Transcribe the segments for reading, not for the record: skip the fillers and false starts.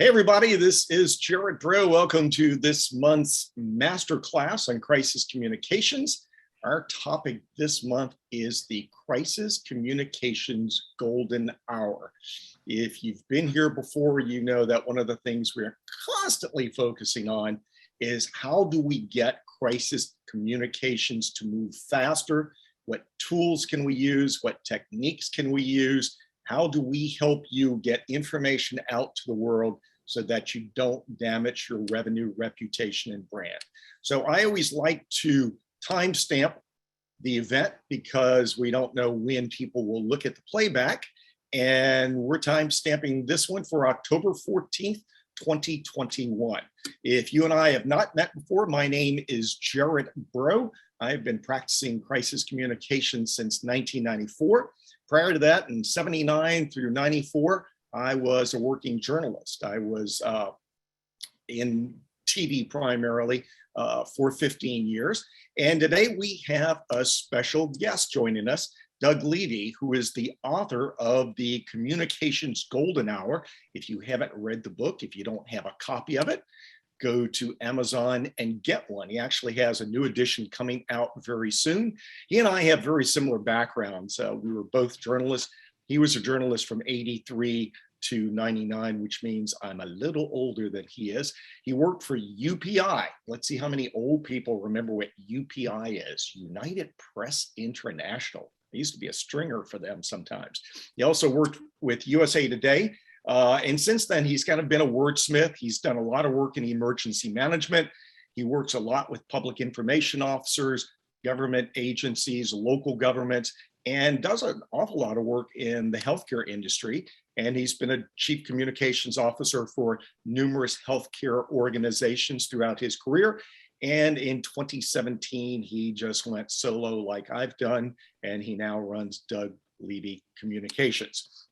Hey everybody, this is Gerard Braud. Welcome to this month's masterclass on crisis communications. Our topic this month is the crisis communications golden hour. If you've been here before, you know that one of the things we're constantly focusing on is how do we get crisis communications to move faster? What tools can we use? What techniques can we use? How do we help you get information out to the world so that you don't damage your revenue, reputation, and brand? So I always like to timestamp the event because we don't know when people will look at the playback. And we're timestamping this one for October 14th, 2021. If you and I have not met before, my name is Gerard Braud. I've been practicing crisis communication since 1994. Prior to that, in 79 through 94, I was a working journalist. I was in TV primarily for 15 years. And today we have a special guest joining us, Doug Levy, who is the author of the Communications Golden Hour. If you haven't read the book, if you don't have a copy of it, go to Amazon and get one. He actually has a new edition coming out very soon. He and I have very similar backgrounds. We were both journalists. He was a journalist from 83 to 99, which means I'm a little older than he is. He worked for UPI. Let's see how many old people remember what UPI is. United Press International. I used to be a stringer for them sometimes. He also worked with USA Today. And since then, he's kind of been a wordsmith. He's done a lot of work in emergency management. He works a lot with public information officers, government agencies, local governments, and does an awful lot of work in the healthcare industry. And he's been a chief communications officer for numerous healthcare organizations throughout his career. And in 2017, he just went solo like I've done, and he now runs Doug Levy Communications.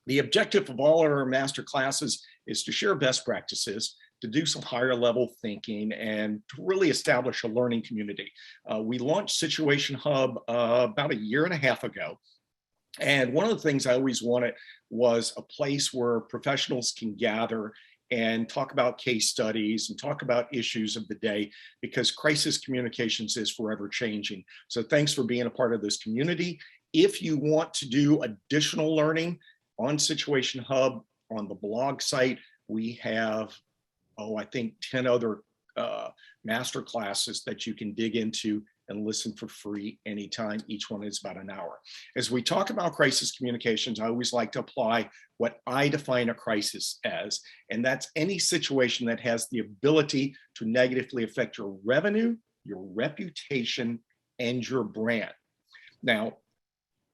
The objective of all our master classes is to share best practices, to do some higher level thinking, and to really establish a learning community. We launched SituationHub about a year and a half ago. And one of the things I always wanted was a place where professionals can gather and talk about case studies and talk about issues of the day, because crisis communications is forever changing. So thanks for being a part of this community. If you want to do additional learning on SituationHub, on the blog site, we have, I think 10 other master classes that you can dig into and listen for free anytime. Each one is about an hour. As we talk about crisis communications, I always like to apply what I define a crisis as, and that's any situation that has the ability to negatively affect your revenue, your reputation, and your brand. Now,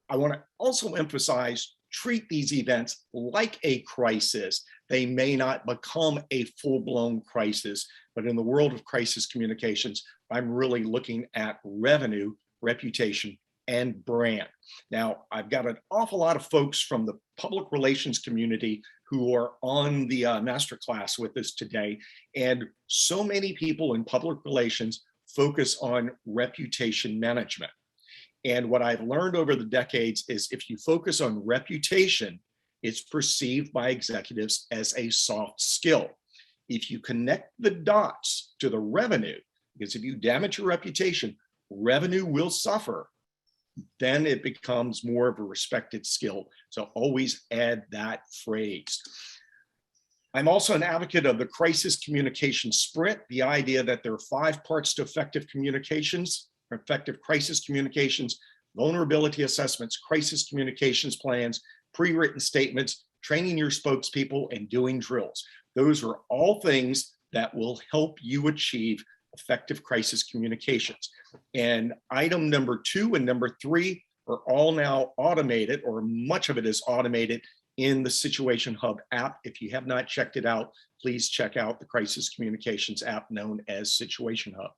I want to also emphasize, treat these events like a crisis. They may not become a full-blown crisis, but in the world of crisis communications, I'm really looking at revenue, reputation, and brand. Now, I've got an awful lot of folks from the public relations community who are on the masterclass with us today, and so many people in public relations focus on reputation management. And what I've learned over the decades is if you focus on reputation, it's perceived by executives as a soft skill. If you connect the dots to the revenue, because if you damage your reputation, revenue will suffer, then it becomes more of a respected skill. So always add that phrase. I'm also an advocate of the crisis communication sprint, the idea that there are 5 parts to effective communications: effective crisis communications, vulnerability assessments, crisis communications plans, pre-written statements, training your spokespeople, and doing drills. Those are all things that will help you achieve effective crisis communications. And item number 2 and number 3 are all now automated, or much of it is automated in the SituationHub app. If you have not checked it out, please check out the crisis communications app known as SituationHub.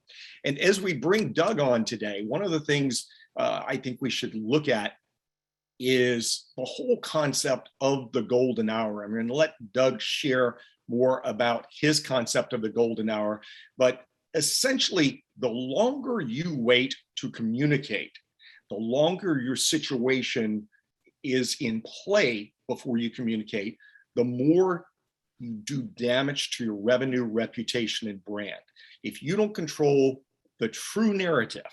And as we bring Doug on today, one of the things I think we should look at is the whole concept of the golden hour. I'm going to let Doug share more about his concept of the golden hour, but essentially, the longer you wait to communicate, the longer your situation is in play before you communicate, the more you do damage to your revenue, reputation, and brand. If you don't control the true narrative,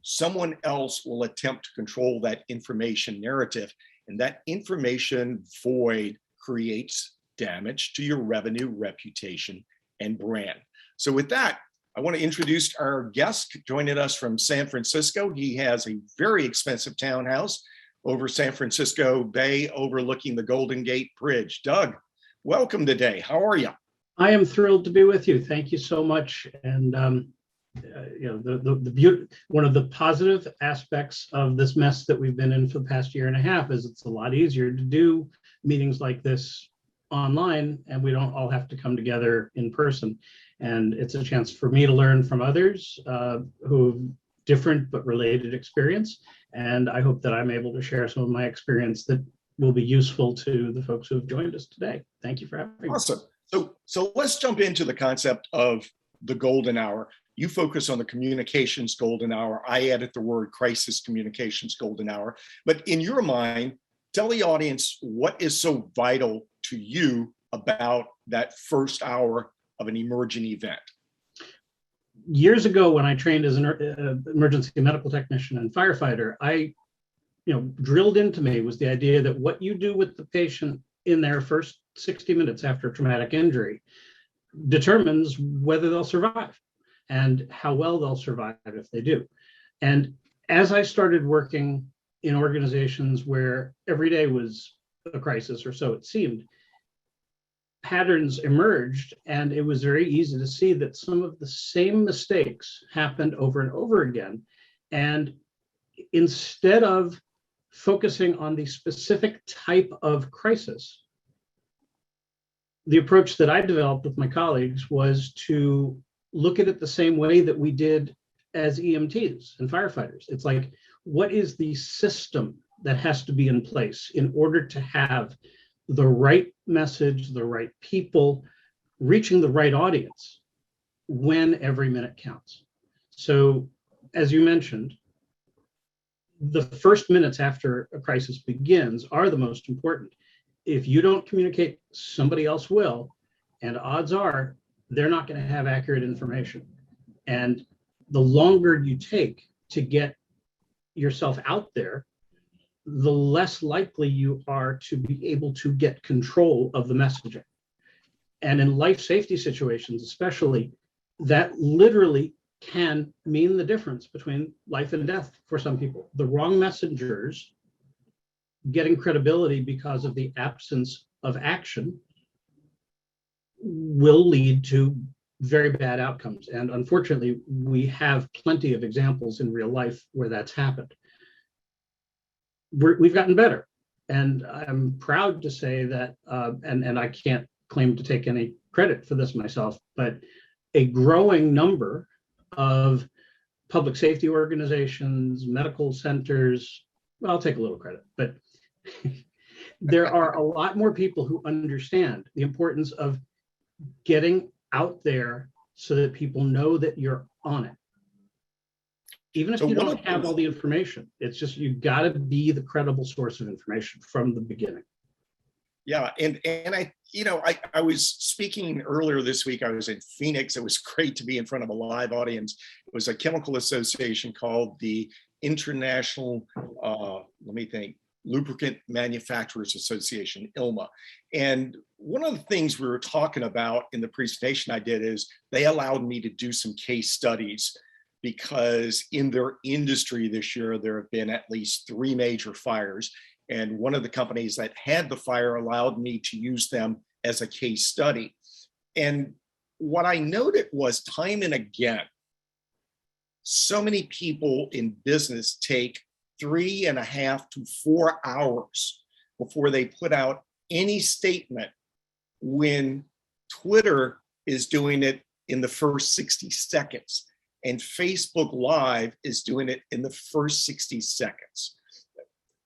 someone else will attempt to control that information narrative, and that information void creates damage to your revenue, reputation, and brand. So with that, I want to introduce our guest joining us from San Francisco. He has a very expensive townhouse over San Francisco Bay overlooking the Golden Gate Bridge. Doug, welcome today. How are you? I am thrilled to be with you. Thank you so much. And the beauty, one of the positive aspects of this mess that we've been in for the past year and a half is it's a lot easier to do meetings like this online, and we don't all have to come together in person. And it's a chance for me to learn from others who have different but related experience. And I hope that I'm able to share some of my experience that will be useful to the folks who have joined us today. Thank you for having me. Awesome. So let's jump into the concept of the golden hour. You focus on the communications golden hour. I added the word crisis communications golden hour. But in your mind, tell the audience what is so vital to you about that first hour of an emerging event. Years ago, when I trained as an emergency medical technician and firefighter, drilled into me was the idea that what you do with the patient in their first 60 minutes after a traumatic injury determines whether they'll survive and how well they'll survive if they do. And as I started working in organizations where every day was a crisis, or so it seemed, patterns emerged, and it was very easy to see that some of the same mistakes happened over and over again. And instead of focusing on the specific type of crisis, the approach that I developed with my colleagues was to look at it the same way that we did as EMTs and firefighters. It's like, what is the system that has to be in place in order to have the right message, the right people, reaching the right audience when every minute counts? So, as you mentioned, the first minutes after a crisis begins are the most important. If you don't communicate, somebody else will, and odds are they're not going to have accurate information. And the longer you take to get yourself out there, the less likely you are to be able to get control of the messaging. And in life safety situations, especially, that literally can mean the difference between life and death for some people. The wrong messengers getting credibility because of the absence of action will lead to very bad outcomes. And unfortunately, we have plenty of examples in real life where that's happened. We've gotten better. And I'm proud to say that, and I can't claim to take any credit for this myself, but a growing number of public safety organizations, medical centers, well, I'll take a little credit, but there are a lot more people who understand the importance of getting out there so that people know that you're on it. Even if you don't have all the information, it's just, you got to be the credible source of information from the beginning. Yeah, and I was speaking earlier this week. I was in Phoenix. It was great to be in front of a live audience. It was a chemical association called the International, Lubricant Manufacturers Association, ILMA. And one of the things we were talking about in the presentation I did is they allowed me to do some case studies, because in their industry this year, there have been at least 3 major fires. And one of the companies that had the fire allowed me to use them as a case study. And what I noted was, time and again, so many people in business take 3.5 to 4 hours before they put out any statement, when Twitter is doing it in the first 60 seconds and Facebook Live is doing it in the first 60 seconds.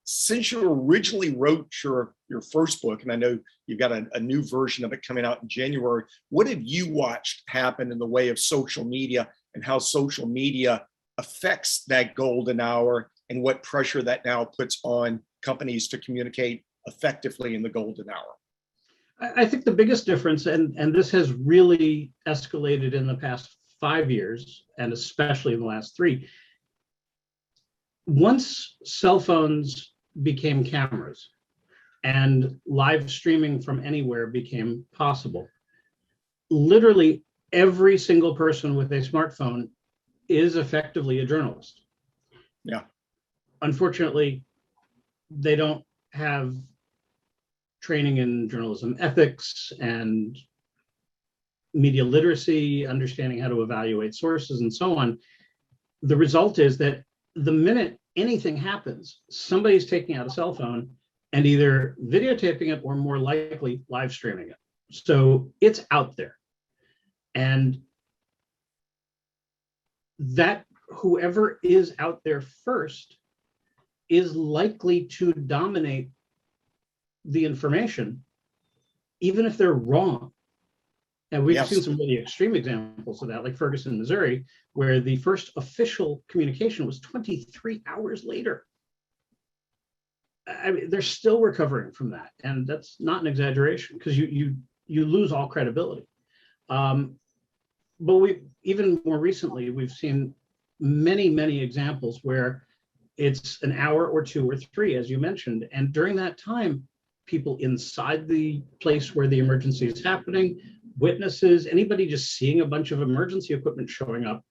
Since you originally wrote your first book, and I know you've got a new version of it coming out in January, what have you watched happen in the way of social media, and how social media affects that golden hour, and what pressure that now puts on companies to communicate effectively in the golden hour? I think the biggest difference, and this has really escalated in the past 5 years, and especially in the last 3, once cell phones became cameras and live streaming from anywhere became possible, literally every single person with a smartphone is effectively a journalist. Yeah. Unfortunately, they don't have training in journalism ethics and media literacy, understanding how to evaluate sources and so on. The result is that the minute anything happens, somebody's taking out a cell phone and either videotaping it or more likely live streaming it. So it's out there. And that whoever is out there first is likely to dominate the information, even if they're wrong. And we've seen some really extreme examples of that, like Ferguson, Missouri, where the first official communication was 23 hours later. I mean, they're still recovering from that, and that's not an exaggeration, because you lose all credibility. But we, even more recently, we've seen many examples where it's an hour or 2 or 3, as you mentioned, and during that time, people inside the place where the emergency is happening, witnesses, anybody just seeing a bunch of emergency equipment showing up,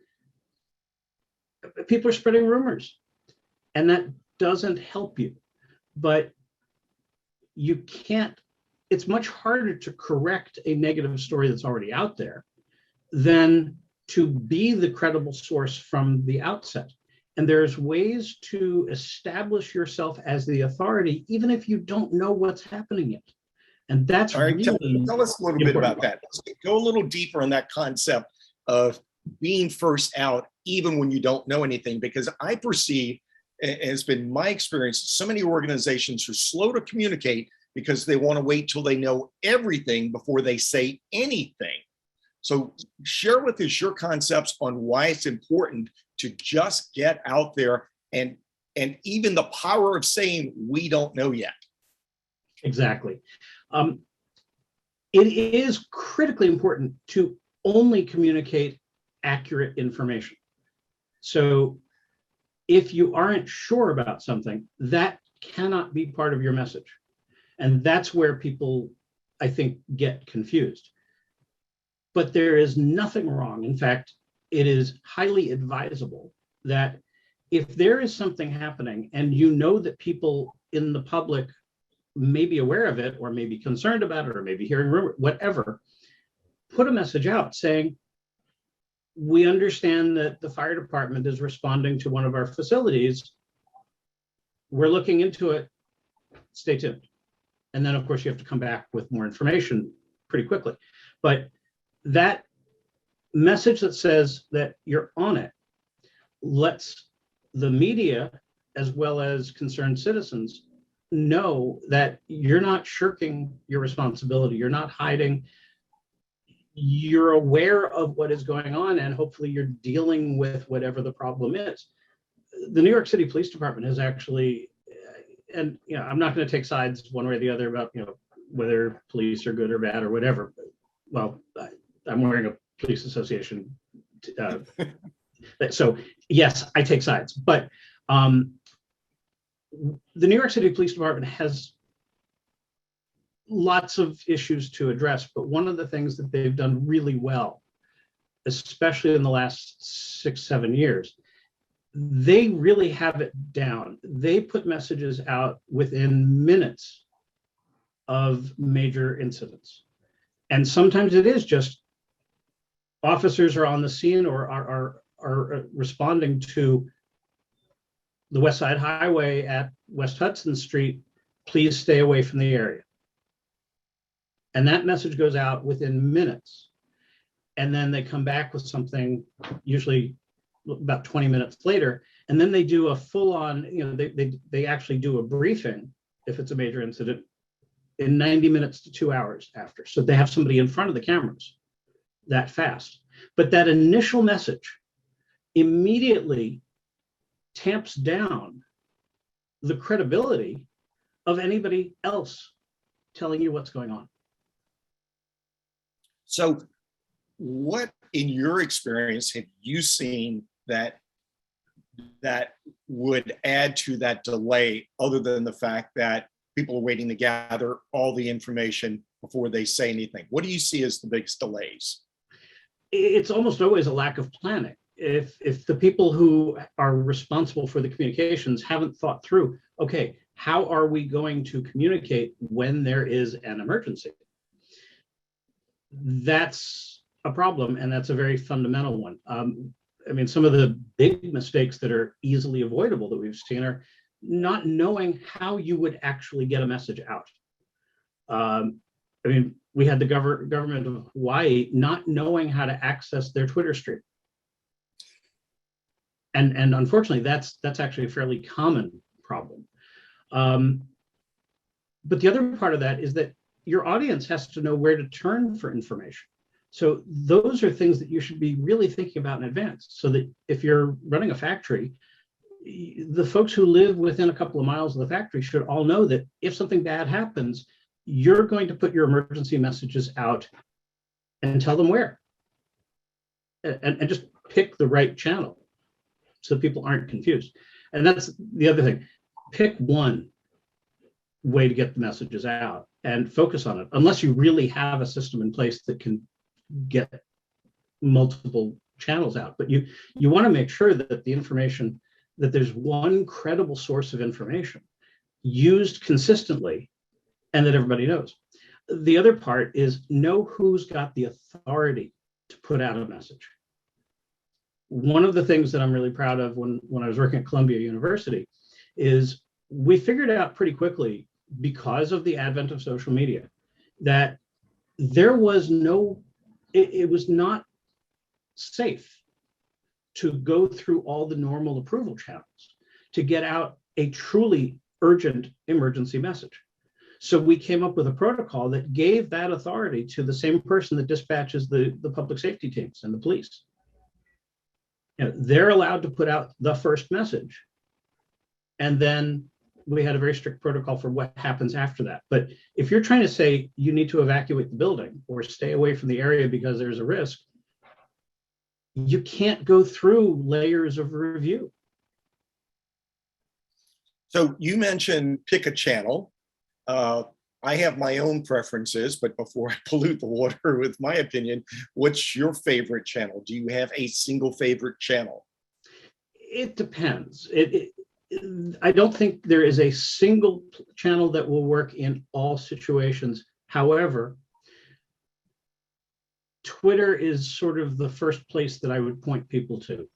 people are spreading rumors, and that doesn't help you. But you can't, it's much harder to correct a negative story that's already out there than to be the credible source from the outset. And there's ways to establish yourself as the authority, even if you don't know what's happening yet. And that's all right. Really tell us a little bit about that. Let's go a little deeper on that concept of being first out, even when you don't know anything, because I perceive, and it's been my experience, so many organizations are slow to communicate because they want to wait till they know everything before they say anything. So share with us your concepts on why it's important to just get out there, and even the power of saying we don't know yet. Exactly. It is critically important to only communicate accurate information. So if you aren't sure about something, that cannot be part of your message. And that's where people, I think, get confused. But there is nothing wrong. In fact, it is highly advisable that if there is something happening and you know that people in the public may be aware of it, or may be concerned about it, or maybe hearing rumor, whatever, put a message out saying, we understand that the fire department is responding to one of our facilities. We're looking into it. Stay tuned. And then, of course, you have to come back with more information pretty quickly. But that message that says that you're on it lets the media, as well as concerned citizens, know that you're not shirking your responsibility. You're not hiding. You're aware of what is going on, and hopefully you're dealing with whatever the problem is. The New York City Police Department has actually, and I'm not going to take sides one way or the other about whether police are good or bad or whatever. Well, I'm wearing a police association, so yes, I take sides. But the New York City Police Department has lots of issues to address, but one of the things that they've done really well, especially in the last 6-7 years, they really have it down. They put messages out within minutes of major incidents. And sometimes it is just officers are on the scene or are responding to the West Side Highway at West Hudson Street, please stay away from the area. And that message goes out within minutes. And then they come back with something, usually about 20 minutes later, and then they do a full-on, they actually do a briefing, if it's a major incident, in 90 minutes to 2 hours after. So they have somebody in front of the cameras that fast. But that initial message immediately tamps down the credibility of anybody else telling you what's going on. So what in your experience have you seen that would add to that delay, other than the fact that people are waiting to gather all the information before they say anything? What do you see as the biggest delays? It's almost always a lack of planning. If the people who are responsible for the communications haven't thought through, okay, how are we going to communicate when there is an emergency? That's a problem, and that's a very fundamental one. I mean, some of the big mistakes that are easily avoidable that we've seen are not knowing how you would actually get a message out. I mean, we had the government of Hawaii not knowing how to access their Twitter stream. And unfortunately, that's actually a fairly common problem. But the other part of that is that your audience has to know where to turn for information. So those are things that you should be really thinking about in advance, so that if you're running a factory, the folks who live within a couple of miles of the factory should all know that if something bad happens, you're going to put your emergency messages out and tell them where. And just pick the right channel so people aren't confused. And that's the other thing. Pick one way to get the messages out and focus on it, unless you really have a system in place that can get multiple channels out. But you want to make sure that the information, that there's one credible source of information used consistently and that everybody knows. The other part is know who's got the authority to put out a message. One of the things that I'm really proud of when I was working at Columbia University is we figured out pretty quickly, because of the advent of social media, that there was it was not safe to go through all the normal approval channels to get out a truly urgent emergency message. So we came up with a protocol that gave that authority to the same person that dispatches the public safety teams and the police. You know, they're allowed to put out the first message. And then we had a very strict protocol for what happens after that. But if you're trying to say you need to evacuate the building or stay away from the area because there's a risk, you can't go through layers of review. So you mentioned pick a channel. I have my own preferences, but before I pollute the water with my opinion, what's your favorite channel? Do you have a single favorite channel? It depends. I don't think there is a single channel that will work in all situations. However, Twitter is sort of the first place that I would point people to.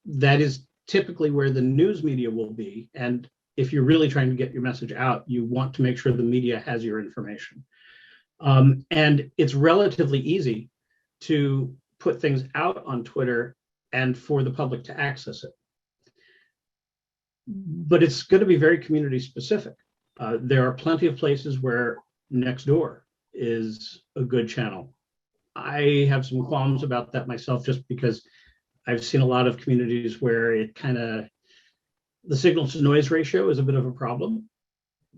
That is typically where the news media will be. And if you're really trying to get your message out, you want to make sure the media has your information. And it's relatively easy to put things out on Twitter and for the public to access it. But it's going to be very community specific. There are plenty of places where Nextdoor is a good channel. I have some qualms about that myself, just because I've seen a lot of communities where it kind of, the signal to noise ratio is a bit of a problem.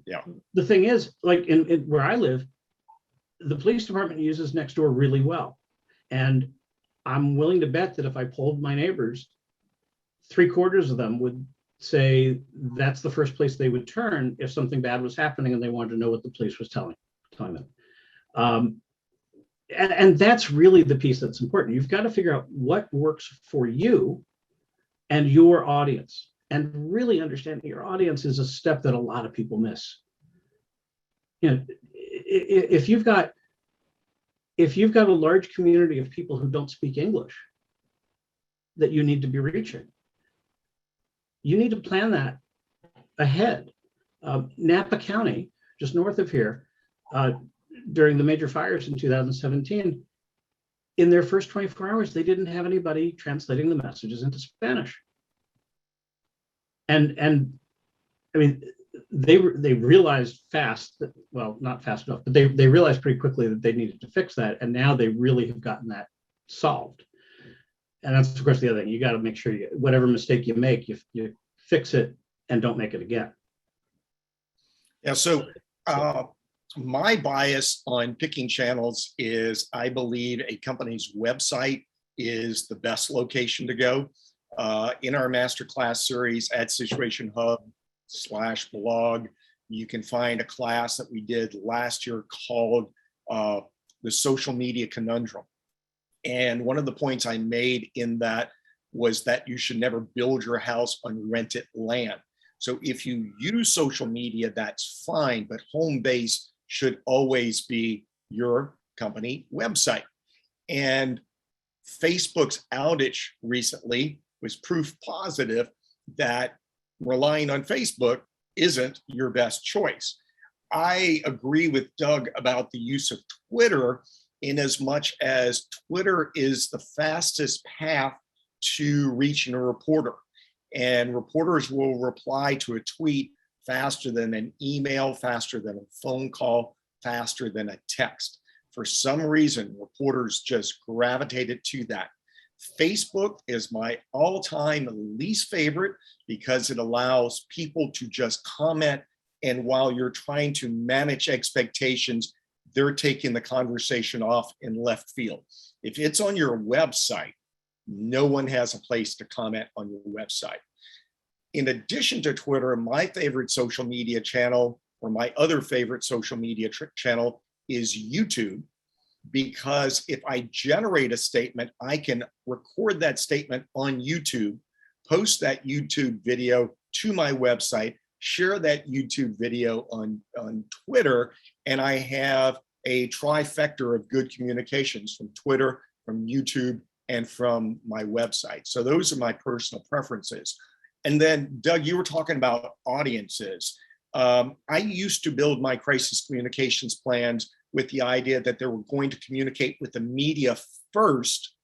Yeah. The thing is, like in where I live, the police department uses Nextdoor really well. And I'm willing to bet that if I polled my neighbors, 3/4 of them would say that's the first place they would turn if something bad was happening and they wanted to know what the police was telling them. And that's really the piece that's important. You've got to figure out what works for you and your audience, and really understanding your audience is a step that a lot of people miss. You know, if you've got a large community of people who don't speak English that you need to be reaching, you need to plan that ahead. Napa County, just north of here, during the major fires in 2017, in their first 24 hours, they didn't have anybody translating the messages into Spanish. And I mean, they realized fast that, well, not fast enough, but they realized pretty quickly that they needed to fix that. And now they really have gotten that solved. And that's, of course, the other thing. You got to make sure whatever mistake you make, you fix it and don't make it again. Yeah. So My bias on picking channels is I believe a company's website is the best location to go. In our masterclass series at SituationHub/blog, you can find a class that we did last year called the Social Media Conundrum. And one of the points I made in that was that you should never build your house on rented land. So if you use social media, that's fine, but home base should always be your company website. And Facebook's outage recently was proof positive that relying on Facebook isn't your best choice. I agree with Doug about the use of Twitter, in as much as Twitter is the fastest path to reaching a reporter. And reporters will reply to a tweet faster than an email, faster than a phone call, faster than a text. For some reason, reporters just gravitated to that. Facebook is my all-time least favorite because it allows people to just comment, and while you're trying to manage expectations, they're taking the conversation off in left field. If it's on your website, no one has a place to comment on your website. In addition to Twitter, my favorite social media channel, or my other favorite social media channel, is YouTube, because if I generate a statement, I can record that statement on YouTube, post that YouTube video to my website, share that YouTube video on Twitter, and I have a trifecta of good communications from Twitter, from YouTube, and from my website. So those are my personal preferences. And then, Doug, you were talking about audiences. I used to build my crisis communications plans with the idea that they were going to communicate with the media first.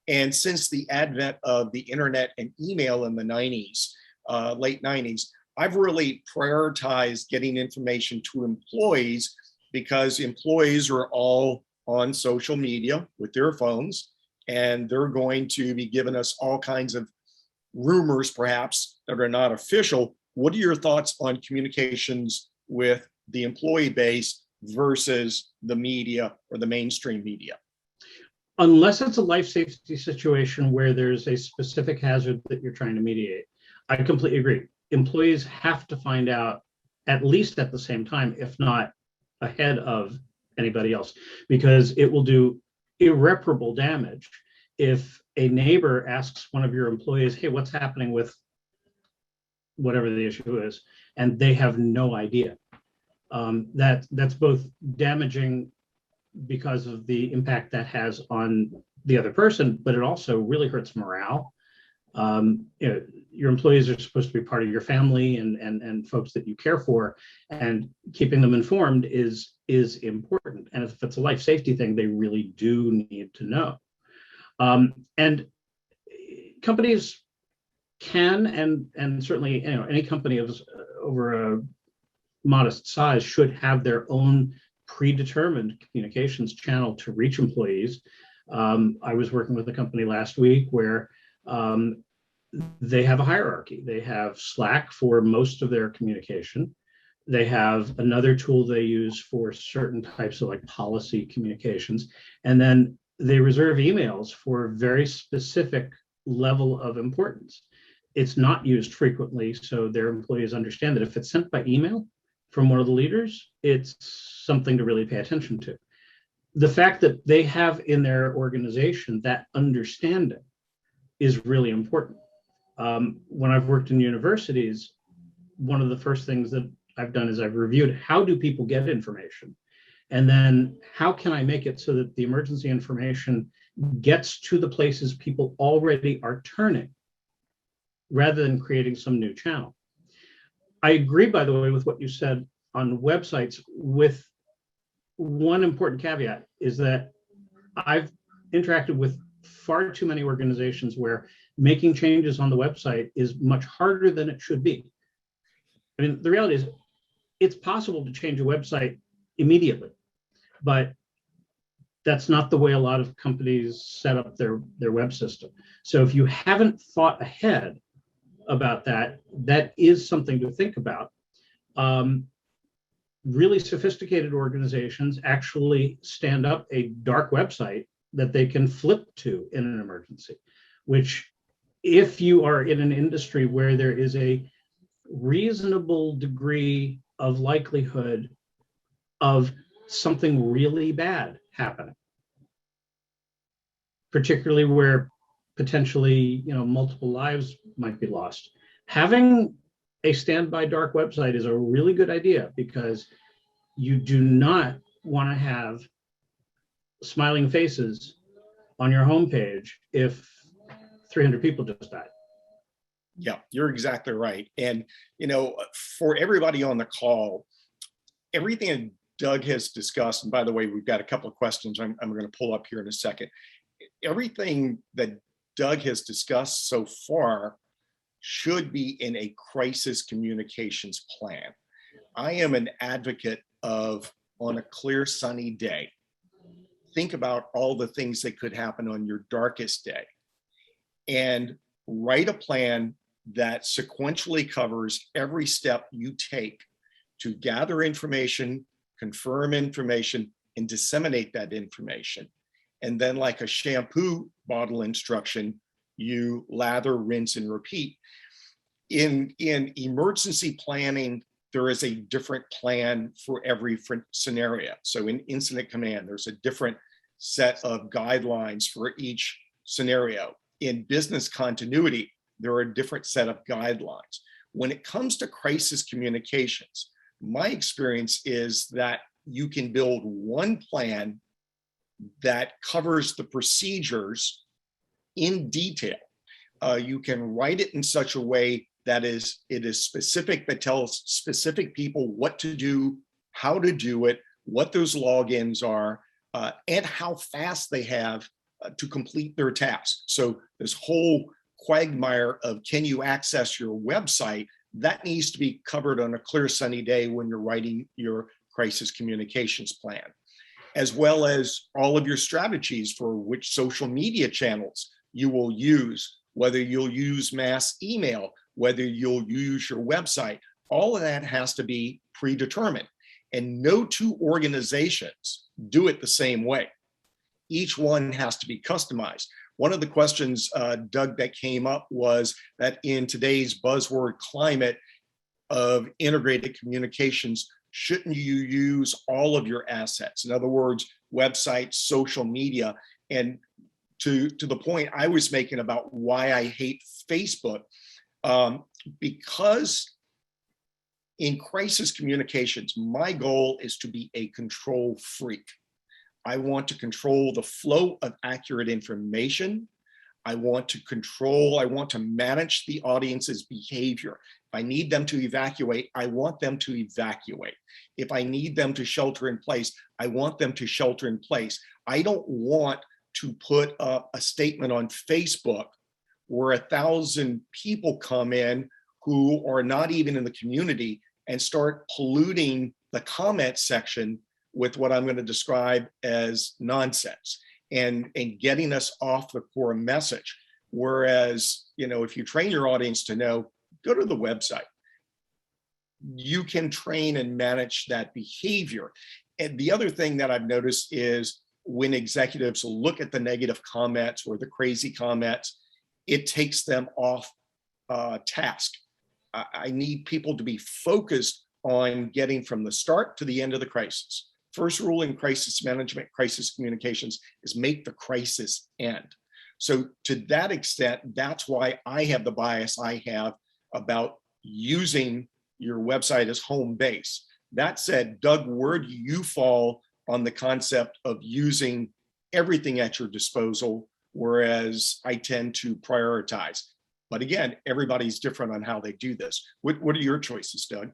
And since the advent of the internet and email in the 90s, late 90s, I've really prioritized getting information to employees, because employees are all on social media with their phones, and they're going to be giving us all kinds of rumors, perhaps, that are not official. What are your thoughts on communications with the employee base versus the media or the mainstream media? Unless it's a life safety situation where there's a specific hazard that you're trying to mediate, I completely agree. Employees have to find out at least at the same time, if not ahead of anybody else, because it will do irreparable damage if a neighbor asks one of your employees, hey, what's happening with whatever the issue is, and they have no idea. That's both damaging because of the impact that has on the other person, but it also really hurts morale. Your employees are supposed to be part of your family and folks that you care for, and keeping them informed is important. And if it's a life safety thing, they really do need to know. And companies can, and certainly any company of over a modest size should have their own predetermined communications channel to reach employees. I was working with a company last week where they have a hierarchy. They have Slack for most of their communication. They have another tool they use for certain types of like policy communications. And then they reserve emails for a very specific level of importance. It's not used frequently, so their employees understand that if it's sent by email from one of the leaders, it's something to really pay attention to. The fact that they have in their organization that understanding is really important. When I've worked in universities, one of the first things that I've done is I've reviewed how do people get information, and then how can I make it so that the emergency information gets to the places people already are turning, rather than creating some new channel. I agree, by the way, with what you said on websites, with one important caveat is that I've interacted with far too many organizations where making changes on the website is much harder than it should be. I mean, the reality is it's possible to change a website immediately, but that's not the way a lot of companies set up their web system. So if you haven't thought ahead about that, that is something to think about. really sophisticated organizations actually stand up a dark website that they can flip to in an emergency, which, if you are in an industry where there is a reasonable degree of likelihood of something really bad happening, particularly where potentially, multiple lives might be lost, having a standby dark website is a really good idea, because you do not want to have smiling faces on your homepage if 300 people just died. Yeah, you're exactly right. And, for everybody on the call, everything that Doug has discussed, and by the way, we've got a couple of questions I'm going to pull up here in a second. Everything that Doug has discussed so far should be in a crisis communications plan. I am an advocate of, on a clear, sunny day, think about all the things that could happen on your darkest day and write a plan that sequentially covers every step you take to gather information, confirm information, and disseminate that information. And then, like a shampoo bottle instruction, you lather, rinse, and repeat. In emergency planning, there is a different plan for every scenario. So in incident command, there's a different set of guidelines for each scenario. In business continuity, there are a different set of guidelines. When it comes to crisis communications, my experience is that you can build one plan that covers the procedures in detail. You can write it in such a way that it is specific, that tells specific people what to do, how to do it, what those logins are, and how fast they have to complete their task. So this whole quagmire of, can you access your website, that needs to be covered on a clear sunny day when you're writing your crisis communications plan, as well as all of your strategies for which social media channels you will use, whether you'll use mass email, whether you'll use your website. All of that has to be predetermined. And no two organizations do it the same way. Each one has to be customized. One of the questions, Doug, that came up was that in today's buzzword climate of integrated communications, shouldn't you use all of your assets? In other words, websites, social media. And to the point I was making about why I hate Facebook, because in crisis communications, my goal is to be a control freak. I want to control the flow of accurate information. I want to manage the audience's behavior. If I need them to evacuate, I want them to evacuate. If I need them to shelter in place, I want them to shelter in place. I don't want to put up a statement on Facebook where 1,000 people come in who are not even in the community and start polluting the comment section with what I'm going to describe as nonsense and getting us off the core message. Whereas, if you train your audience to know, go to the website. You can train and manage that behavior. And the other thing that I've noticed is when executives look at the negative comments or the crazy comments, it takes them off task. I need people to be focused on getting from the start to the end of the crisis. First rule in crisis management, crisis communications, is make the crisis end. So to that extent, that's why I have the bias I have about using your website as home base. That said, Doug, where do you fall on the concept of using everything at your disposal, whereas I tend to prioritize? But again, everybody's different on how they do this. What are your choices, Doug?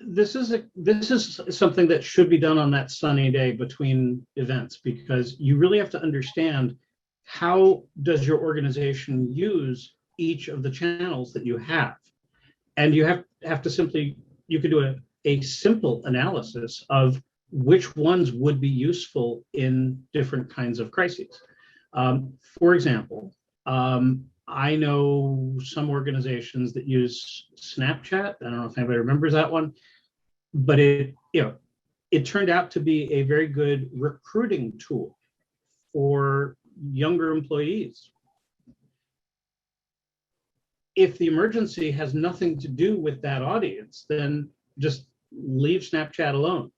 This is something that should be done on that sunny day between events, because you really have to understand, how does your organization use each of the channels that you have? And you have to simply, you could do a simple analysis of which ones would be useful in different kinds of crises. For example, I know some organizations that use Snapchat. I don't know if anybody remembers that one. but it turned out to be a very good recruiting tool for younger employees. If the emergency has nothing to do with that audience, then just leave Snapchat alone.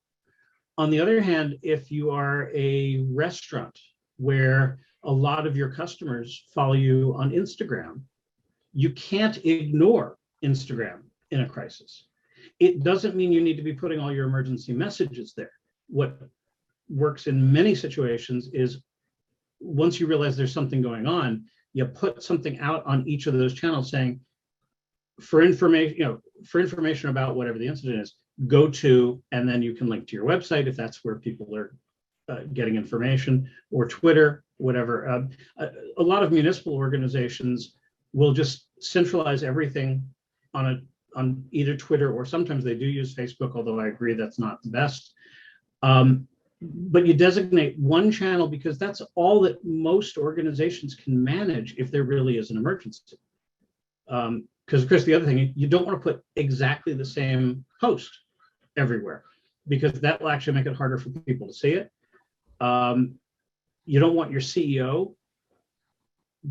On the other hand, if you are a restaurant where a lot of your customers follow you on Instagram, you can't ignore Instagram in a crisis. It doesn't mean you need to be putting all your emergency messages there. What works in many situations is once you realize there's something going on, you put something out on each of those channels saying, for information about whatever the incident is, go to, and then you can link to your website if that's where people are getting information, or Twitter, whatever. A lot of municipal organizations will just centralize everything on either Twitter, or sometimes they do use Facebook, although I agree that's not the best. But you designate one channel because that's all that most organizations can manage if there really is an emergency. Because, Chris, the other thing, you don't want to put exactly the same post everywhere, because that will actually make it harder for people to see it. You don't want your CEO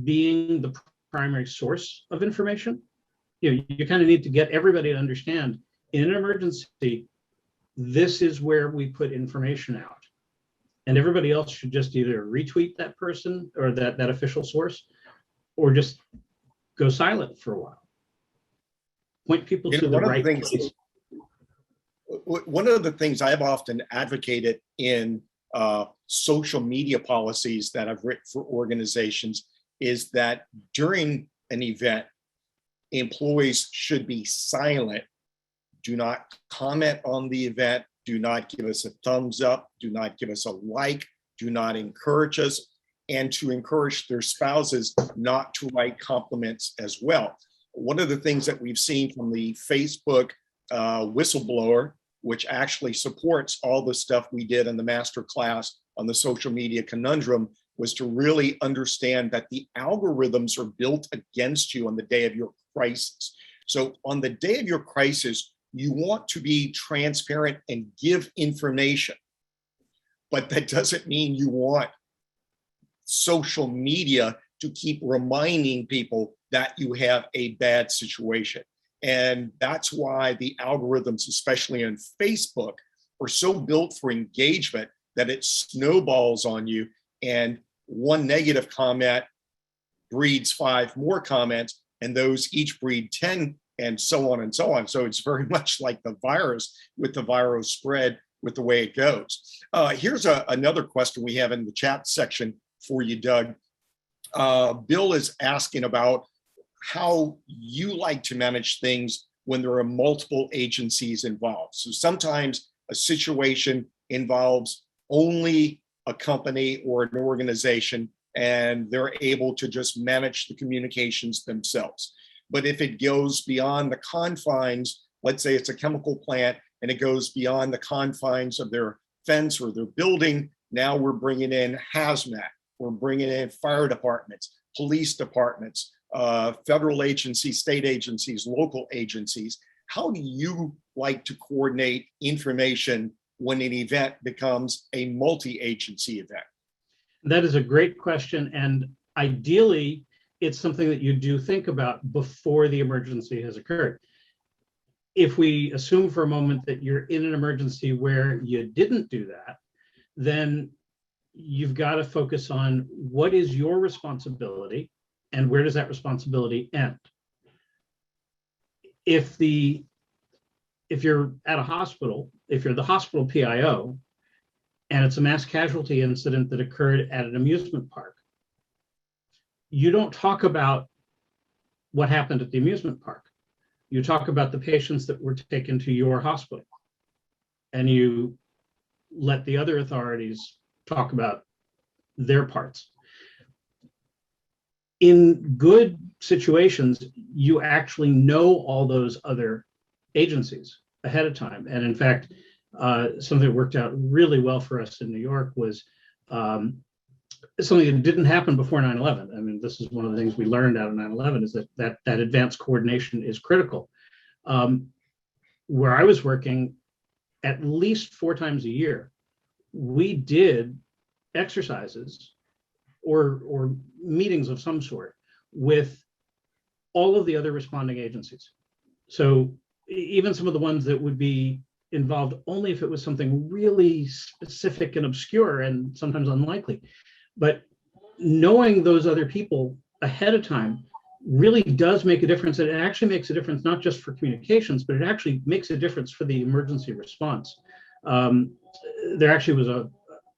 being the primary source of information. You kind of need to get everybody to understand, in an emergency, this is where we put information out. And everybody else should just either retweet that person or that official source, or just go silent for a while. Point people to the right place. One of the things I've often advocated in social media policies that I've written for organizations is that during an event, employees should be silent. Do not comment on the event. Do not give us a thumbs up. Do not give us a like. Do not encourage us. And to encourage their spouses not to write compliments as well. One of the things that we've seen from the Facebook whistleblower, which actually supports all the stuff we did in the master class on the social media conundrum, was to really understand that the algorithms are built against you on the day of your crisis. So on the day of your crisis, you want to be transparent and give information, but that doesn't mean you want social media to keep reminding people that you have a bad situation. And that's why the algorithms, especially on Facebook, are so built for engagement that it snowballs on you, and one negative comment breeds 5 more comments, and those each breed 10, and so on and so on. So it's very much like the virus, with the viral spread, with the way it goes. Here's another question we have in the chat section for you, Doug. Bill is asking about how you like to manage things when there are multiple agencies involved. So sometimes a situation involves only a company or an organization, and they're able to just manage the communications themselves. But if it goes beyond the confines, let's say it's a chemical plant, and it goes beyond the confines of their fence or their building, now we're bringing in hazmat, we're bringing in fire departments, police departments, federal agencies, state agencies, local agencies. How do you like to coordinate information when an event becomes a multi-agency event? That is a great question. And ideally, it's something that you do think about before the emergency has occurred. If we assume for a moment that you're in an emergency where you didn't do that, then you've got to focus on what is your responsibility and where does that responsibility end. If you're at a hospital, if you're the hospital PIO, and it's a mass casualty incident that occurred at an amusement park, you don't talk about what happened at the amusement park. You talk about the patients that were taken to your hospital, and you let the other authorities talk about their parts. In good situations, you actually know all those other agencies ahead of time. And in fact, something that worked out really well for us in New York was something that didn't happen before 9/11. I mean, this is one of the things we learned out of 9/11 is that advanced coordination is critical. Where I was working, at least 4 times a year, we did exercises or meetings of some sort with all of the other responding agencies. So even some of the ones that would be involved only if it was something really specific and obscure and sometimes unlikely. But knowing those other people ahead of time really does make a difference. And it actually makes a difference, not just for communications, but it actually makes a difference for the emergency response. There actually was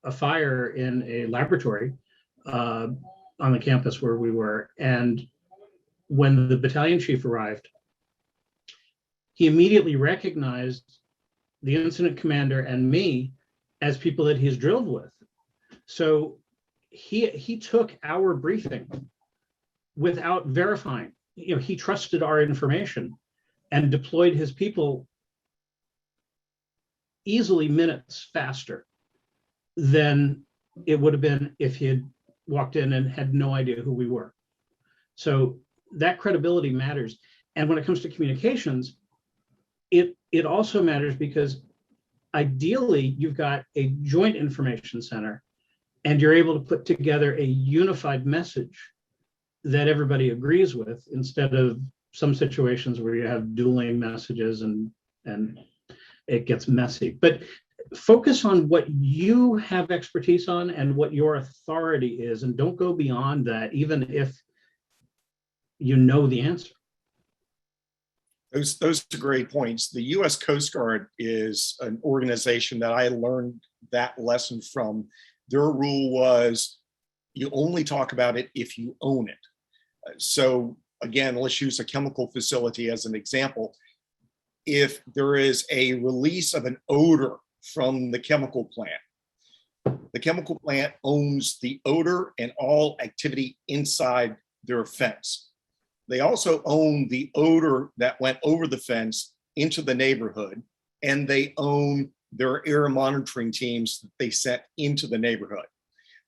a fire in a laboratory on the campus where we were. And when the battalion chief arrived, he immediately recognized the incident commander and me as people that he's drilled with. So he took our briefing without verifying. You know, he trusted our information and deployed his people easily minutes faster than it would have been if he had walked in and had no idea who we were. So that credibility matters. And when it comes to communications, it also matters because ideally you've got a joint information center and you're able to put together a unified message that everybody agrees with, instead of some situations where you have dueling messages and it gets messy. But focus on what you have expertise on and what your authority is, and don't go beyond that, even if you know the answer. Those are great points. The U.S. Coast Guard is an organization that I learned that lesson from. Their rule was you only talk about it if you own it. So again, let's use a chemical facility as an example. If there is a release of an odor from the chemical plant owns the odor and all activity inside their fence. They also own the odor that went over the fence into the neighborhood, and they own their air monitoring teams that they sent into the neighborhood.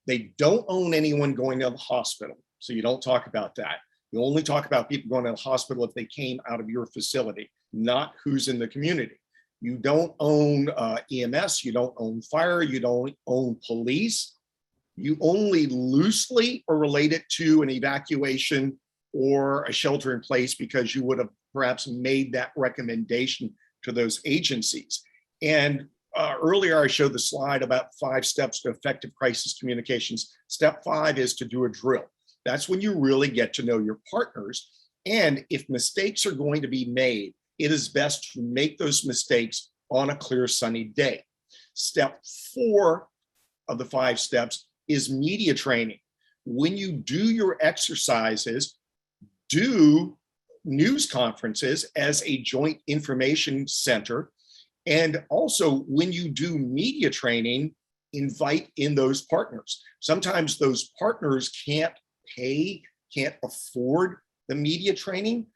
They don't own anyone going to the hospital, so you don't talk about that. You only talk about people going to the hospital if they came out of your facility, not who's in the community. You don't own EMS, you don't own fire, you don't own police. You only loosely are related to an evacuation or a shelter in place because you would have perhaps made that recommendation to those agencies. And earlier I showed the slide about 5 steps to effective crisis communications. Step 5 is to do a drill. That's when you really get to know your partners. And if mistakes are going to be made, it is best to make those mistakes on a clear, sunny day. Step 4 of the 5 steps is media training. When you do your exercises, do news conferences as a joint information center. And also when you do media training, invite in those partners. Sometimes those partners can't afford the media training.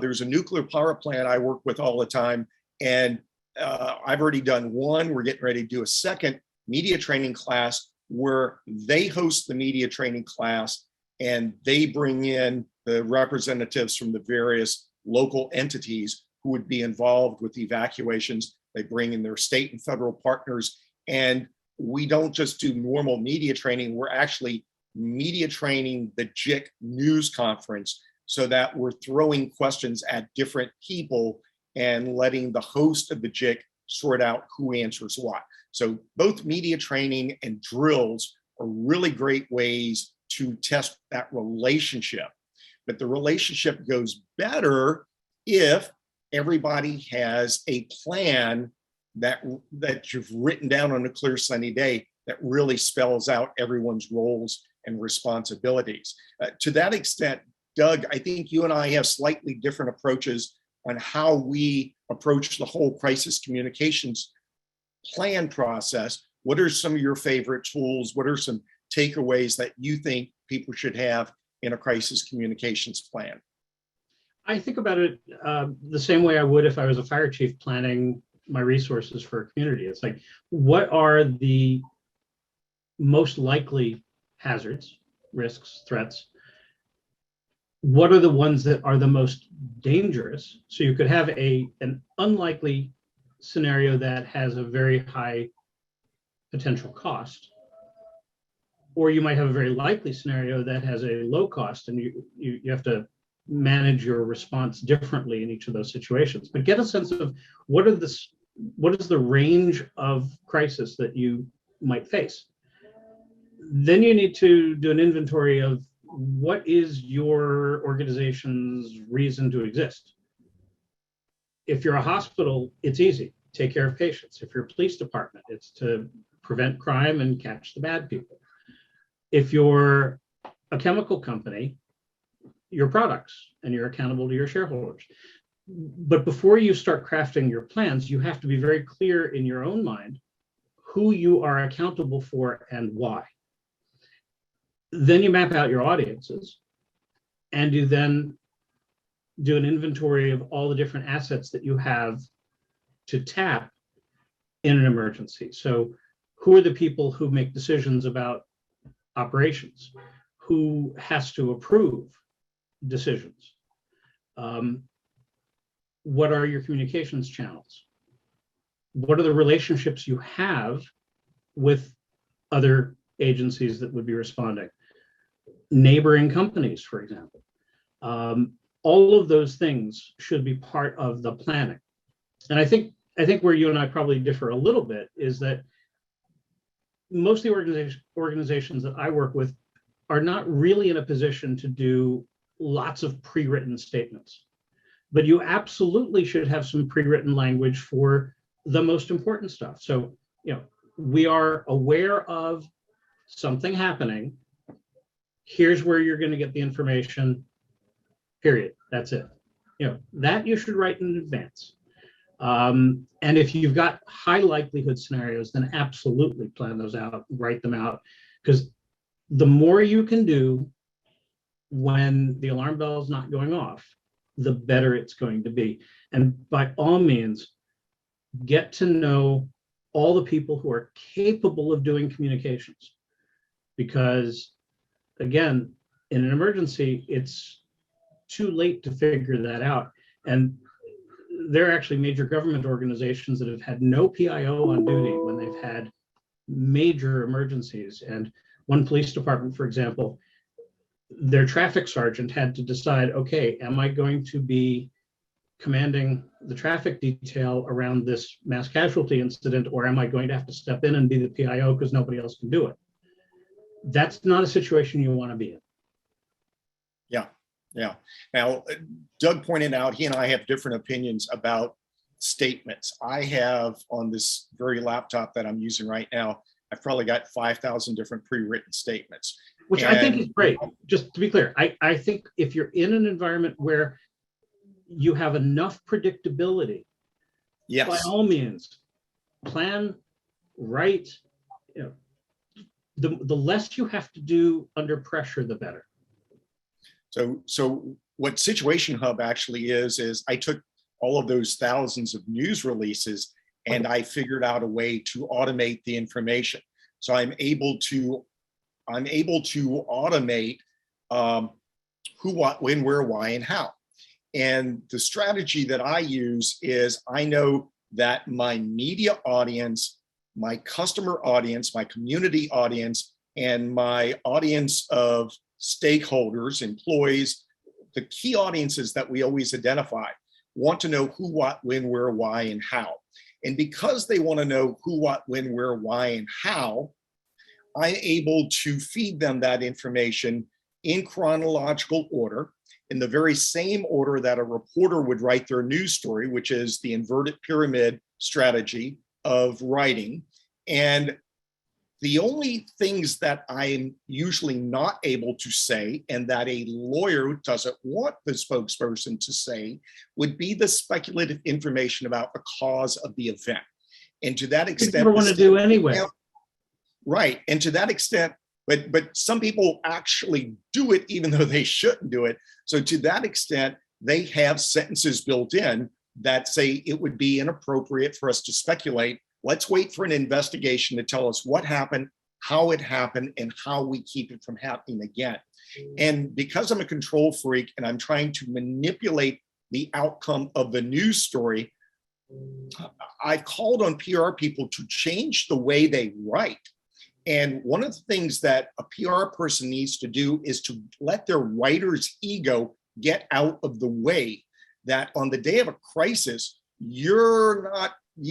There's a nuclear power plant I work with all the time, and I've already done one. We're getting ready to do a second media training class where they host the media training class and they bring in the representatives from the various local entities who would be involved with evacuations. They bring in their state and federal partners, and we don't just do normal media training. We're actually media training the JIC news conference so that we're throwing questions at different people and letting the host of the JIC sort out who answers what. So both media training and drills are really great ways to test that relationship. But the relationship goes better if everybody has a plan that you've written down on a clear sunny day that really spells out everyone's roles and responsibilities. To that extent, Doug, I think you and I have slightly different approaches on how we approach the whole crisis communications plan process. What are some of your favorite tools? What are some takeaways that you think people should have in a crisis communications plan? I think about it the same way I would if I was a fire chief planning my resources for a community. It's like, what are the most likely hazards, risks, threats? What are the ones that are the most dangerous? So you could have an unlikely scenario that has a very high potential cost, or you might have a very likely scenario that has a low cost, and you have to manage your response differently in each of those situations. But get a sense of what is the range of crisis that you might face. Then you need to do an inventory of what is your organization's reason to exist. If you're a hospital, it's easy. Take care of patients. If you're a police department, it's to prevent crime and catch the bad people. If you're a chemical company, your products, and you're accountable to your shareholders. But before you start crafting your plans, you have to be very clear in your own mind who you are accountable for and why. Then you map out your audiences, and you then do an inventory of all the different assets that you have to tap in an emergency. So who are the people who make decisions about operations? Who has to approve decisions? What are your communications channels? What are the relationships you have with other agencies that would be responding? Neighboring companies, for example. All of those things should be part of the planning. And I think where you and I probably differ a little bit is that most of the organizations that I work with are not really in a position to do lots of pre-written statements. But you absolutely should have some pre-written language for the most important stuff. So, we are aware of something happening. Here's where you're going to get the information, period. That's it. That you should write in advance. And if you've got high likelihood scenarios, then absolutely plan those out, write them out, because the more you can do when the alarm bell is not going off, the better it's going to be. And by all means, get to know all the people who are capable of doing communications. Because again, in an emergency, it's too late to figure that out. And there are actually major government organizations that have had no PIO on duty when they've had major emergencies. And one police department, for example, their traffic sergeant had to decide, okay, am I going to be commanding the traffic detail around this mass casualty incident, or am I going to have to step in and be the PIO because nobody else can do it? That's not a situation you want to be in. Yeah. Now, Doug pointed out he and I have different opinions about statements. I have on this very laptop that I'm using right now, I've probably got 5,000 different pre-written statements. Which I think is great. Just to be clear, I think if you're in an environment where you have enough predictability, yes, by all means, plan, write. The less you have to do under pressure, the better. So what SituationHub actually is I took all of those thousands of news releases and I figured out a way to automate the information. So I'm able to automate who, what, when, where, why, and how. And the strategy that I use is I know that my media audience, my customer audience, my community audience, and my audience of stakeholders, employees, the key audiences that we always identify want to know who, what, when, where, why, and how. And because they want to know who, what, when, where, why, and how, I'm able to feed them that information in chronological order, in the very same order that a reporter would write their news story, which is the inverted pyramid strategy of writing. And the only things that I'm usually not able to say, and that a lawyer doesn't want the spokesperson to say, would be the speculative information about the cause of the event. And to that extent, people want to do anyway. Right. And to that extent, but some people actually do it even though they shouldn't do it. So to that extent, they have sentences built in that say it would be inappropriate for us to speculate. Let's wait for an investigation to tell us what happened, how it happened, and how we keep it from happening again. And because I'm a control freak and I'm trying to manipulate the outcome of the news story, I've called on PR people to change the way they write. And one of the things that a PR person needs to do is to let their writer's ego get out of the way, that on the day of a crisis, you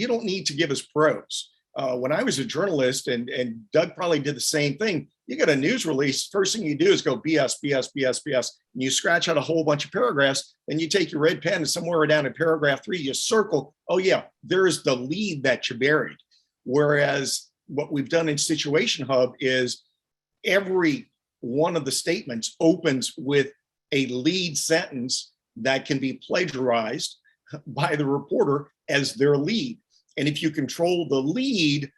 don't need to give us prose. When I was a journalist, and Doug probably did the same thing, you get a news release, first thing you do is go BS, BS, BS, BS, and you scratch out a whole bunch of paragraphs, then you take your red pen and somewhere down in paragraph 3, you circle, oh yeah, there's the lead that you buried. Whereas what we've done in Situation Hub is every one of the statements opens with a lead sentence that can be plagiarized by the reporter as their lead. And if you control the lead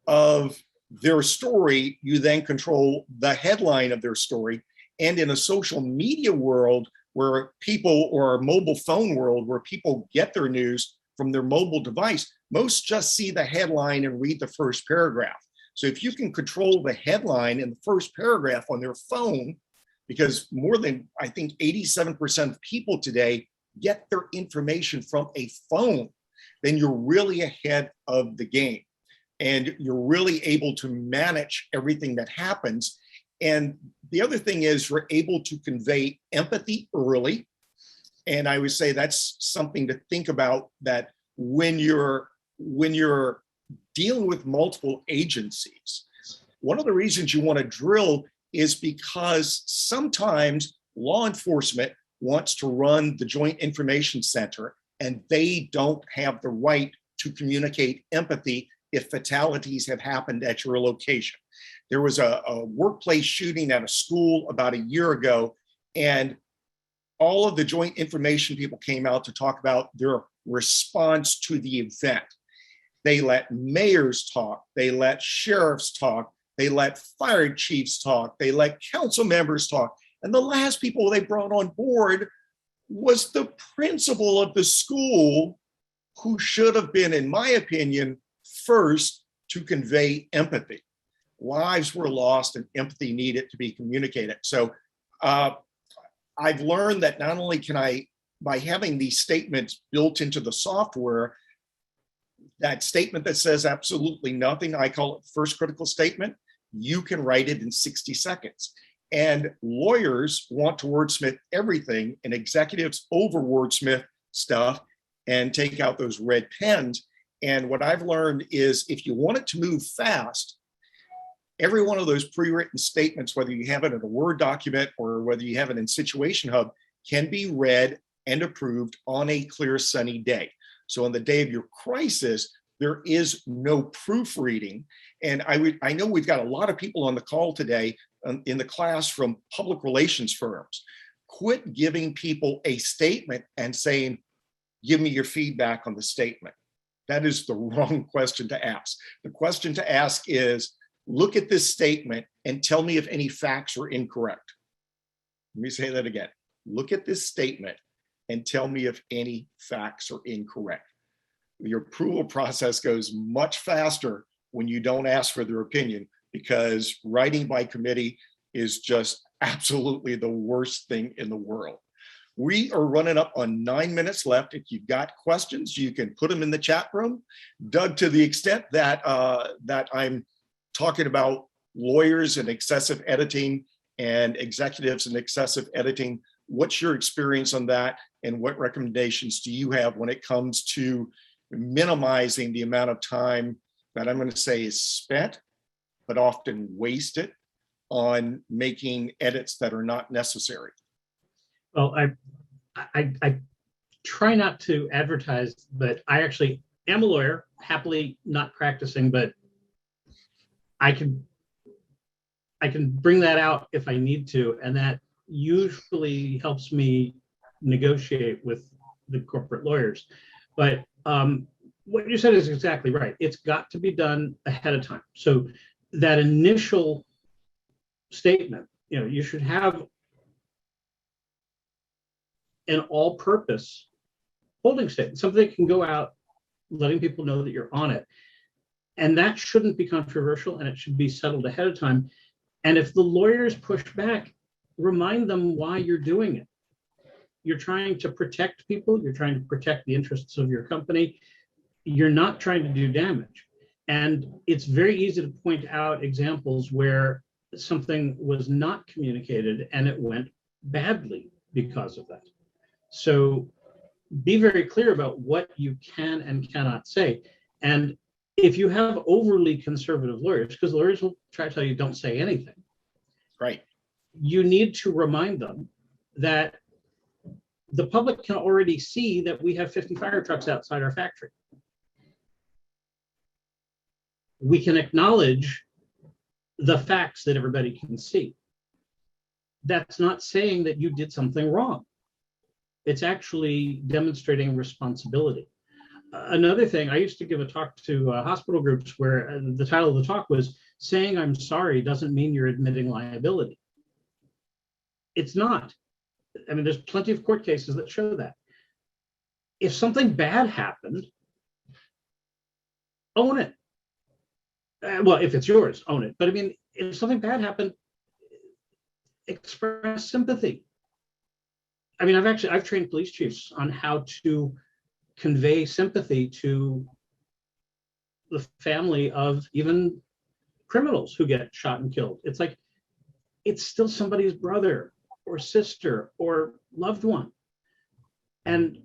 of their story, you then control the headline of their story. And in a social media world where people, or a mobile phone world where people get their news from their mobile device, most just see the headline and read the first paragraph. So if you can control the headline and the first paragraph on their phone, because more than, I think, 87% of people today get their information from a phone, then you're really ahead of the game. And you're really able to manage everything that happens. And the other thing is you're able to convey empathy early. And I would say that's something to think about, that when you're dealing with multiple agencies, one of the reasons you want to drill is because sometimes law enforcement wants to run the Joint Information Center, and they don't have the right to communicate empathy if fatalities have happened at your location. There was a workplace shooting at a school about a year ago, and all of the Joint Information people came out to talk about their response to the event. They let mayors talk, they let sheriffs talk, they let fire chiefs talk, they let council members talk. And the last people they brought on board was the principal of the school, who should have been, in my opinion, first to convey empathy. Lives were lost and empathy needed to be communicated. So I've learned that not only can I, by having these statements built into the software, that statement that says absolutely nothing, I call it first critical statement, you can write it in 60 seconds. And lawyers want to wordsmith everything, and executives over wordsmith stuff and take out those red pens. And what I've learned is, if you want it to move fast, every one of those pre-written statements, whether you have it in a Word document or whether you have it in Situation Hub, can be read and approved on a clear sunny day. So on the day of your crisis, there is no proofreading. And I know we've got a lot of people on the call today in the class from public relations firms. Quit giving people a statement and saying, give me your feedback on the statement. That is the wrong question to ask. The question to ask is, look at this statement and tell me if any facts are incorrect. Let me say that again. Look at this statement and tell me if any facts are incorrect. Your approval process goes much faster when you don't ask for their opinion, because writing by committee is just absolutely the worst thing in the world. We are running up on 9 minutes left. If you've got questions, you can put them in the chat room. Doug, to the extent that that I'm talking about lawyers and excessive editing and executives and excessive editing, what's your experience on that? And what recommendations do you have when it comes to minimizing the amount of time that I'm going to say is spent, but often wasted, on making edits that are not necessary? Well, I try not to advertise, but I actually am a lawyer, happily not practicing, but I can bring that out if I need to, and that usually helps me negotiate with the corporate lawyers. But what you said is exactly right. It's got to be done ahead of time. So that initial statement, you should have an all-purpose holding statement, something that can go out letting people know that you're on it. And that shouldn't be controversial, and it should be settled ahead of time. And if the lawyers push back, remind them why you're doing it. You're trying to protect people. You're trying to protect the interests of your company. you're not trying to do damage. And it's very easy to point out examples where something was not communicated and it went badly because of that. So be very clear about what you can and cannot say. And if you have overly conservative lawyers, because lawyers will try to tell you don't say anything. Right. You need to remind them that the public can already see that we have 50 fire trucks outside our factory. We can acknowledge the facts that everybody can see. That's not saying that you did something wrong. It's actually demonstrating responsibility. Another thing, I used to give a talk to hospital groups where the title of the talk was saying I'm sorry doesn't mean you're admitting liability. It's not. I mean, there's plenty of court cases that show that. If something bad happened, own it. Well, if it's yours, own it. But I mean, if something bad happened, express sympathy. I mean, I've trained police chiefs on how to convey sympathy to the family of even criminals who get shot and killed. It's like, it's still somebody's brother or sister or loved one. And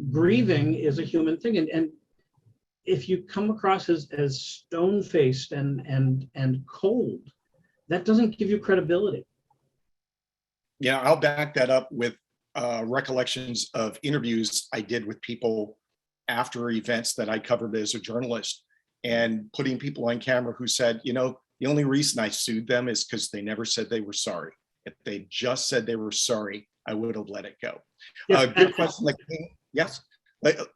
grieving is a human thing. And if you come across as stone-faced and cold, that doesn't give you credibility. Yeah, I'll back that up with recollections of interviews I did with people after events that I covered as a journalist, and putting people on camera who said, you know, the only reason I sued them is because they never said they were sorry. If they just said they were sorry, I would have let it go. Yes. Good question. Yes.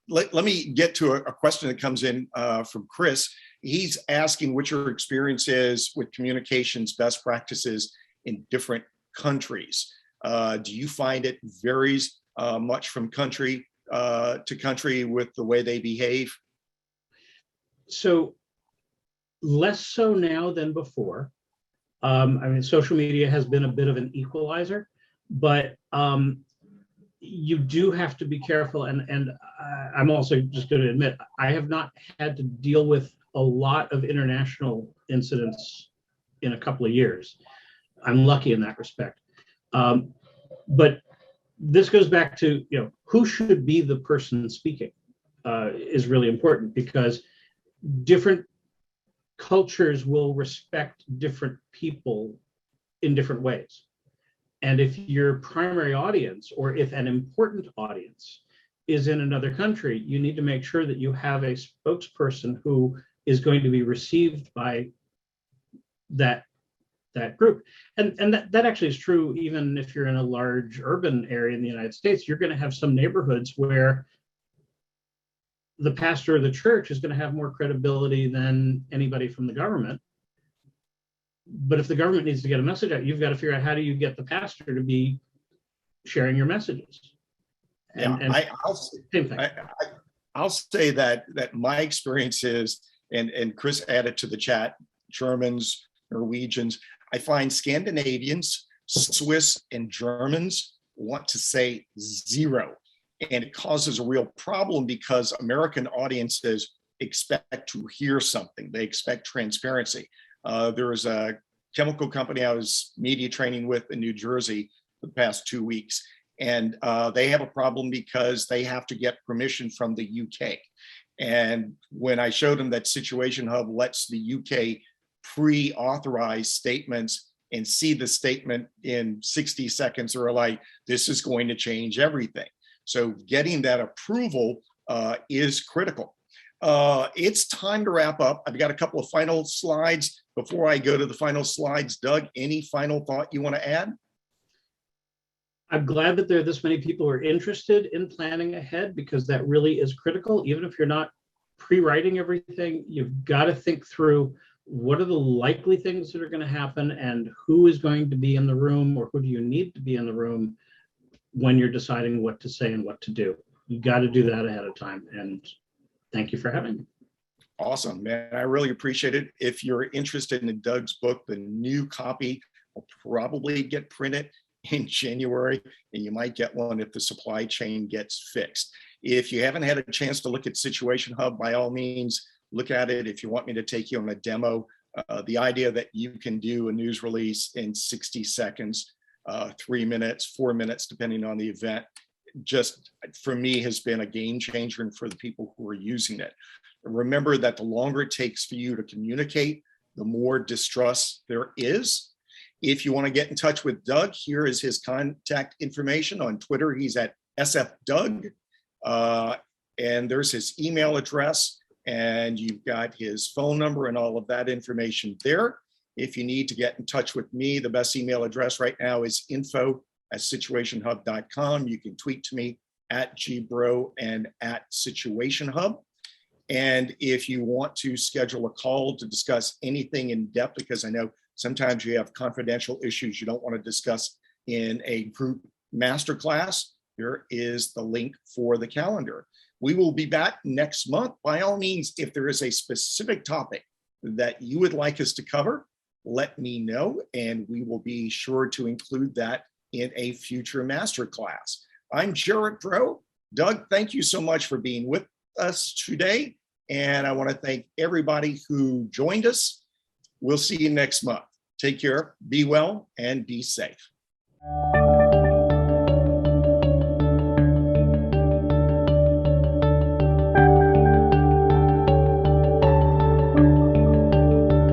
Let me get to a question that comes in from Chris. He's asking what your experience is with communications best practices in different countries. Do you find it varies much from country to country with the way they behave? So less so now than before. I mean, social media has been a bit of an equalizer, but you do have to be careful. And I'm also just going to admit, I have not had to deal with a lot of international incidents in a couple of years. I'm lucky in that respect. But this goes back to, you know, who should be the person speaking is really important, because different cultures will respect different people in different ways. And if your primary audience, or if an important audience is in another country, you need to make sure that you have a spokesperson who is going to be received by that group. And that actually is true even if you're in a large urban area in the United States. You're going to have some neighborhoods where the pastor of the church is going to have more credibility than anybody from the government. But if the government needs to get a message out, you've got to figure out how do you get the pastor to be sharing your messages. I'll say that my experience is, and Chris added to the chat, Germans, Norwegians, I find Scandinavians, Swiss, and Germans want to say zero. And it causes a real problem because American audiences expect to hear something. They expect transparency. There was a chemical company I was media training with in New Jersey for the past 2 weeks. And they have a problem because they have to get permission from the UK. And when I showed them that SituationHub lets the UK pre-authorize statements and see the statement in 60 seconds, they're like, this is going to change everything. So getting that approval is critical. It's time to wrap up. I've got a couple of final slides. Before I go to the final slides, Doug, any final thought you want to add? I'm glad that there are this many people who are interested in planning ahead, because that really is critical. Even if you're not pre-writing everything, you've got to think through what are the likely things that are going to happen and who is going to be in the room, or who do you need to be in the room when you're deciding what to say and what to do. You got to do that ahead of time. And thank you for having me. Awesome, man. I really appreciate it. If you're interested in Doug's book, the new copy will probably get printed in January, and you might get one if the supply chain gets fixed. If you haven't had a chance to look at Situation Hub, by all means, look at it. If you want me to take you on a demo, the idea that you can do a news release in 60 seconds, 3 minutes, 4 minutes, depending on the event, just for me has been a game changer and for the people who are using it. Remember that the longer it takes for you to communicate, the more distrust there is. If you want to get in touch with Doug, here is his contact information. On Twitter, he's at SFDoug. And there's his email address, and you've got his phone number and all of that information there. If you need to get in touch with me, the best email address right now is info@situationhub.com. You can tweet to me at gbro and at SituationHub. And if you want to schedule a call to discuss anything in depth, because I know sometimes you have confidential issues you don't want to discuss in a group masterclass, here is the link for the calendar. We will be back next month. By all means, if there is a specific topic that you would like us to cover, let me know, and we will be sure to include that in a future masterclass. I'm Gerard Braud. Doug, thank you so much for being with us today. And I want to thank everybody who joined us. We'll see you next month. Take care, be well, and be safe.